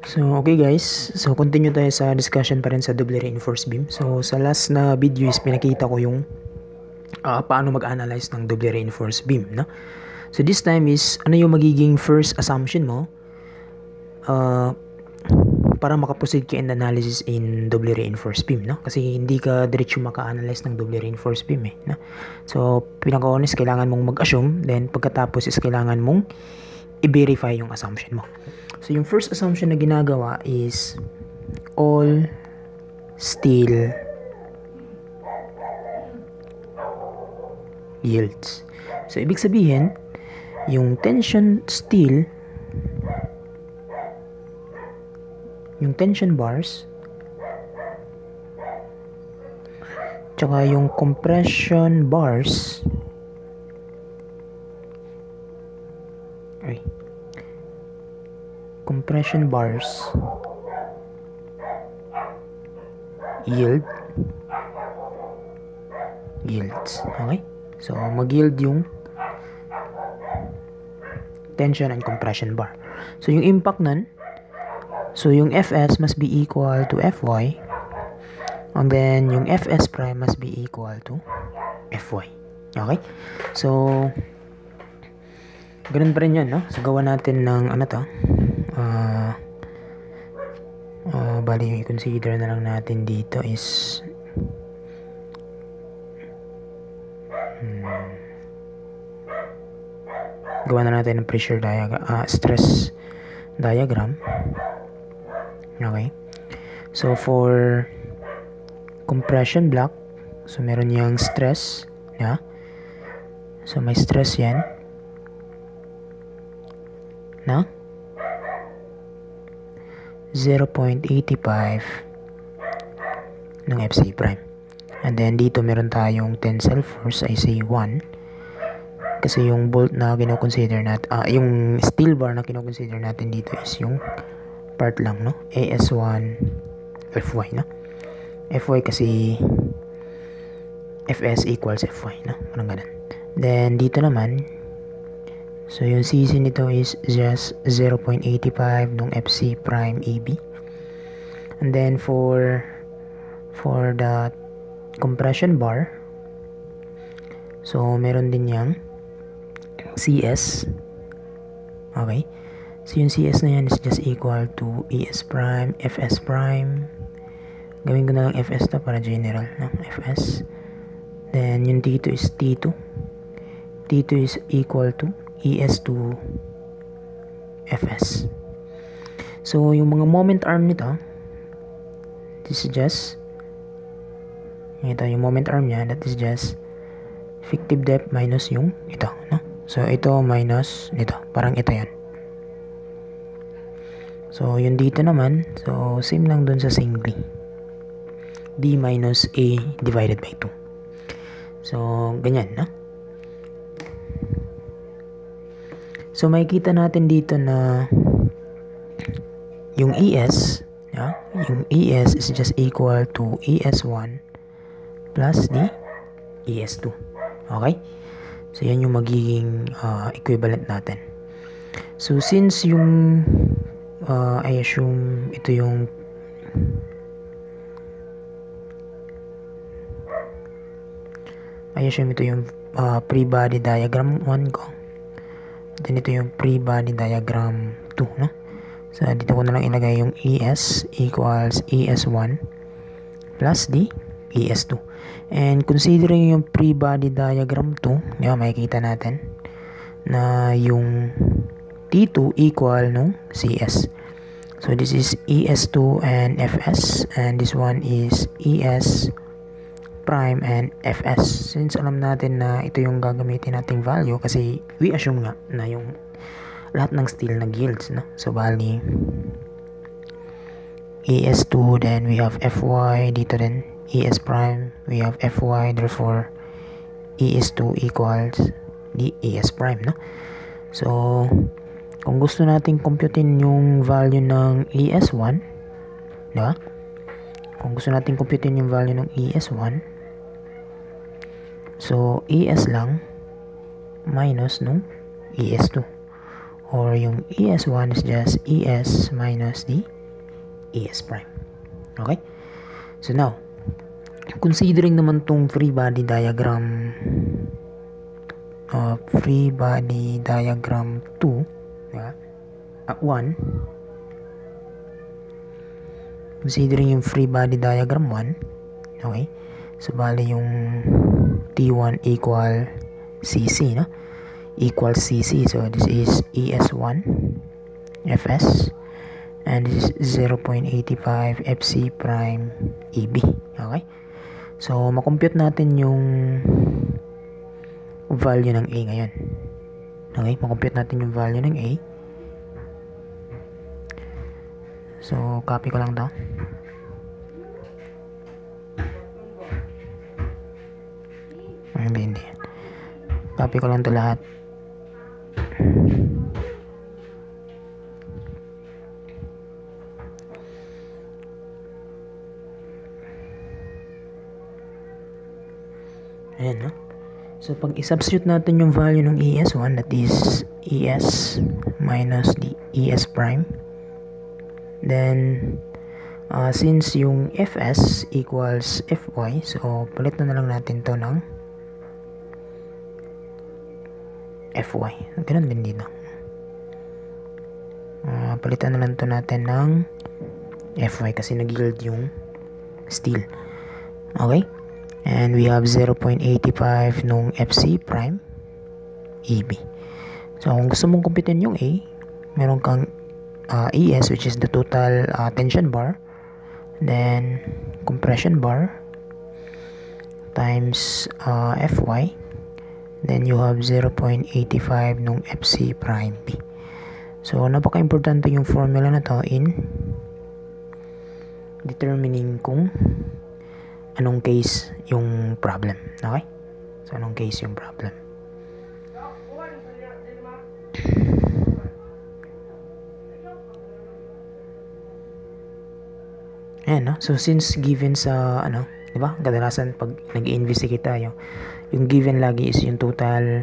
So, okay guys. So, continue tayo sa discussion pa rin sa double reinforced beam. So, sa last na video is pinakita ko yung paano mag-analyze ng double reinforced beam, no? So, this time is, ano yung magiging first assumption mo para makaproceed ka in analysis in double reinforced beam, no? Kasi hindi ka diretso maka-analyze ng double reinforced beam, no? So, pinaka-honest, kailangan mong mag-assume, then pagkatapos is kailangan mong i-verify yung assumption mo. So, yung first assumption na ginagawa is all steel yields. So, ibig sabihin, yung tension steel, yung tension bars, tsaka yung compression bars, yields. Okay? So, mag-yield yung tension and compression bar. So, yung impact nun, so yung Fs must be equal to Fy, and then yung Fs prime must be equal to Fy. Okay? So, ganun pa rin yan, no? So, gawa natin ng ano to. Bali, yung i-consider na lang natin dito is gawa na natin ng pressure diagram, stress diagram. Okay. So, for compression block, so meron yung stress, yeah? So, may stress yan na 0.85 ng Fc prime. And then, dito meron tayong tensile force, I say 1. Kasi yung bolt na kino-consider natin, yung steel bar na kino-consider natin dito is yung part lang, no? AS1 Fy, no? Fy kasi Fs equals Fy, no? Parang ganun. Then, dito naman, so yung CC nito is just 0.85 ng Fc prime AB. And then, for the compression bar, so meron din yang CS. Okay. So, yung CS na yan is just equal to ES prime, FS prime. Gawin ko na lang FS to para general, no? FS. Then, yung T2 is T2. T2 is equal to ES to FS. So, yung mga moment arm nito, this is just, ito yung moment arm niya, that is just effective depth minus yung ito, no? So, ito minus nito. Parang ito yan. So, yung dito naman, so, same lang dun sa singly. D minus A divided by 2. So, ganyan, no? So, makikita natin dito na yung ES, yeah, yung ES is just equal to ES1 plus the ES2. Okay? So, yan yung magiging equivalent natin. So, since yung I assume ito yung free body diagram 1 ko. Then, ito yung free body diagram 2, no? So, dito ko na lang ilagay yung ES equals ES1 plus the ES2. And considering yung free body diagram 2, yeah, makikita natin na yung T2 equal nung CS. So, this is ES2 and FS, and this one is ES prime and FS. Since alam natin na ito yung gagamitin nating value, kasi we assume nga na yung lahat ng steel nag-yields, no? So, bali ES2, then we have FY, dito din ES prime, we have Fy, therefore ES2 equals the ES prime, no? So, kung gusto nating computein yung value ng ES1, diba? Kung gusto nating computein yung value ng ES1, so ES lang minus nung ES2. or yung ES1 is just ES minus the ES prime. Okay? So now, considering naman tong free body diagram 2, diba? 1, considering yung free body diagram 1, okay? So bali yung T1 equal CC, no? Equals CC. So this is ES1 FS and this is 0.85 FC prime EB. Okay? So makompute natin yung value ng A ngayon. Okay? Makompute natin yung value ng A. So copy ko lang to. Hindi. Copy ko lang to lahat. Ayan, no? So, pag i-substitute natin yung value ng ES1, that is ES minus the ES prime. Then, since yung FS equals FY, so, palit na lang natin to ng FY. Ganun din dito. Palitan na lang to natin ng FY kasi nag-yield yung steel. Okay? And we have 0.85 nung FC prime EB. So, kung gusto mong kumpitin yung A, meron kang ES, which is the total tension bar, then compression bar times FY, then you have 0.85 nung FC prime B. So, napaka-importante yung formula na to in determining kung anong case yung problem. Okay? So, anong case yung problem. Ayan, no? So, since given sa, diba? Kadalasan pag nag-investigate tayo, yung given lagi is yung total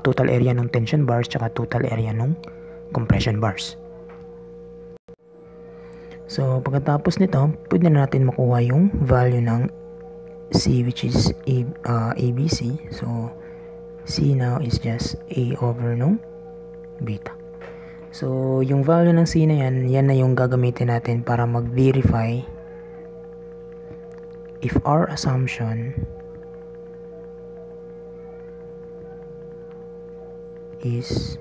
total area ng tension bars tsaka total area ng compression bars. So, pagkatapos nito, pwede na natin makuha yung value ng C, which is ABC. So, C now is just A over nung beta. So, yung value ng C na yan na yung gagamitin natin para mag-verify if our assumption is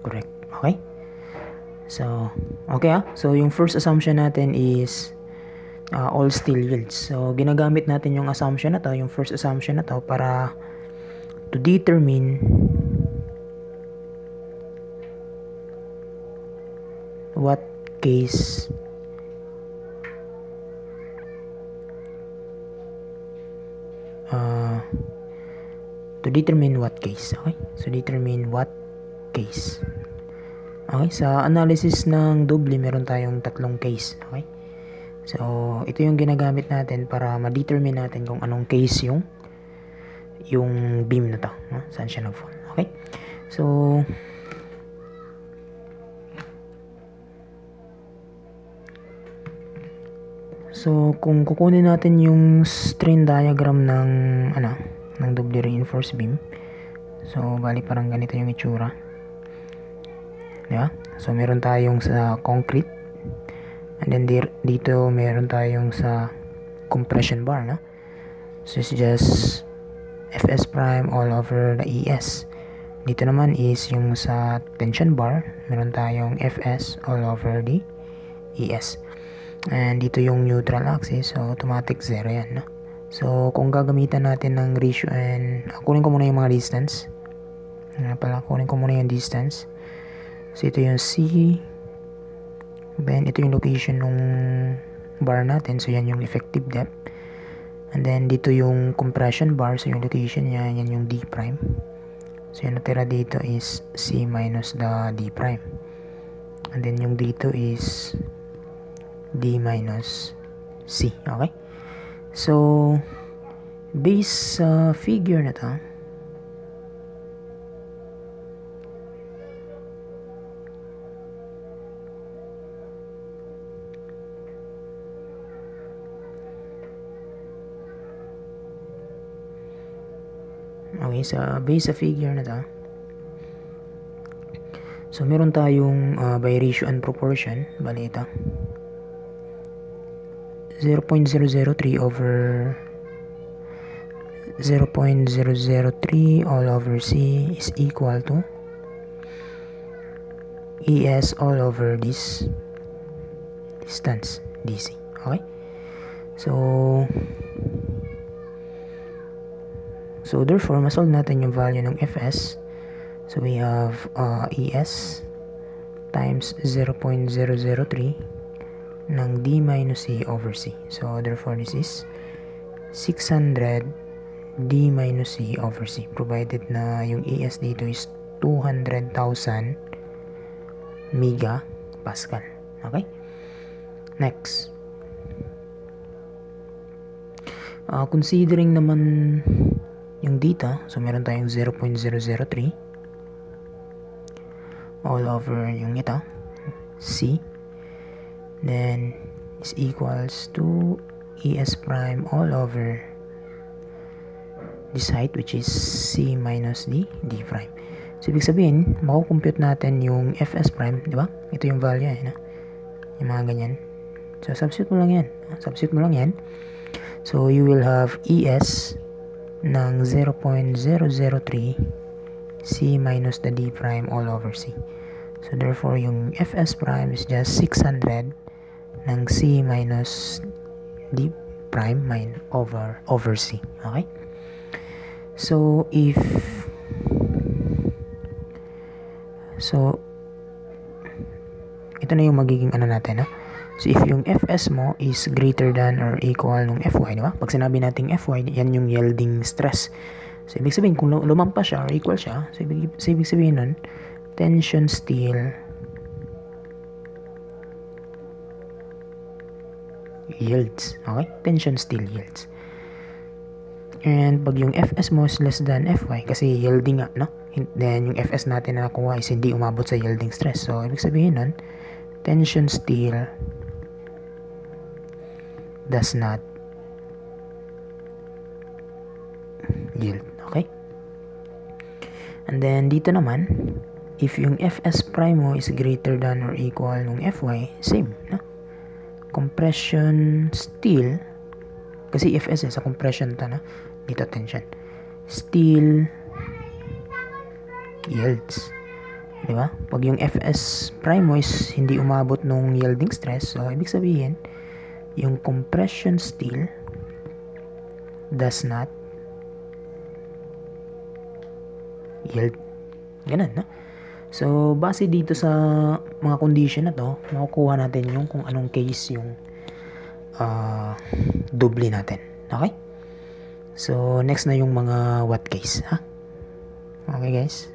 correct. Okay? So, okay So, yung first assumption natin is all steel yields. So, ginagamit natin yung assumption na to, yung first assumption na to para to determine what case okay? So, determine what case. Okay, sa analysis ng doble, meron tayong tatlong case. Okay? So, ito yung ginagamit natin para ma-determine natin kung anong case yung beam na to. No? Saan siya nag-fall. Okay? So, kung kukunin natin yung strain diagram ng doble reinforced beam. So, bali parang ganito yung itsura. Diba? So, meron tayong sa concrete. And then, dito meron tayong sa compression bar, no? So, it's just FS prime all over the ES. Dito naman is yung sa tension bar. Meron tayong FS all over the ES. And dito yung neutral axis. So, automatic 0 yan, no? So, kung gagamitan natin ng ratio and kunin ko muna yung mga distance. Kunin ko muna yung distance. So, ito yung C. Then, ito yung location ng bar natin. So, yan yung effective depth. And then, dito yung compression bar. So, yung location niya, yan yung D prime. So, yung natira dito is C minus the D prime. And then, yung dito is D minus C. Okay? So, Base sa figure na to, okay, sa base sa figure na to, so meron tayong by ratio and proportion, bali ito 0.003 over 0.003 all over C is equal to ES all over this distance DC. Okay, so therefore masolve natin yung value ng Fs. So we have ES times 0.003 ng D minus C over C. So therefore this is 600 D minus C over C, provided na yung ES dito is 200,000 megapascal. Okay, next, considering naman yung data, so meron tayong 0.003 all over yung ito C, then is equals to ES prime all over this height, which is C minus D prime. So ibig sabihin, makukompute natin yung Fs prime, di ba? Ito yung value, no? Yung mga ganyan. So substitute mo lang yan. So you will have ES ng 0.003 C minus the D prime all over C. So therefore yung Fs prime is just 600 ng C minus D prime over C. Okay? So ito na yung magiging ano natin, no? So if yung Fs mo is greater than or equal nung Fy, di ba? Pag sinabi nating Fy, yan yung yielding stress. So ibig sabihin, kung lumampas siya or equal siya, so ibig sabihin nun, tension steel yields. Okay? Tension steel yields. And pag yung Fs mo is less than Fy, kasi yielding nga, no? Then yung Fs natin na nakuha is hindi umabot sa yielding stress. So ibig sabihin nun, tension steel does not yield. Okay? And then dito naman, if yung Fs prime mo is greater than or equal nung Fy, same, no? Compression steel, kasi Fs sa compression to, no? Dito tension, steel yields, di ba? Pag yung Fs prime mo is hindi umabot nung yielding stress, so ibig sabihin yung compression steel does not yield. Ganun, no? So base dito sa mga condition na to, makukuha natin yung kung anong case yung doble natin. Okay? So next na yung mga what case, ha? Okay guys?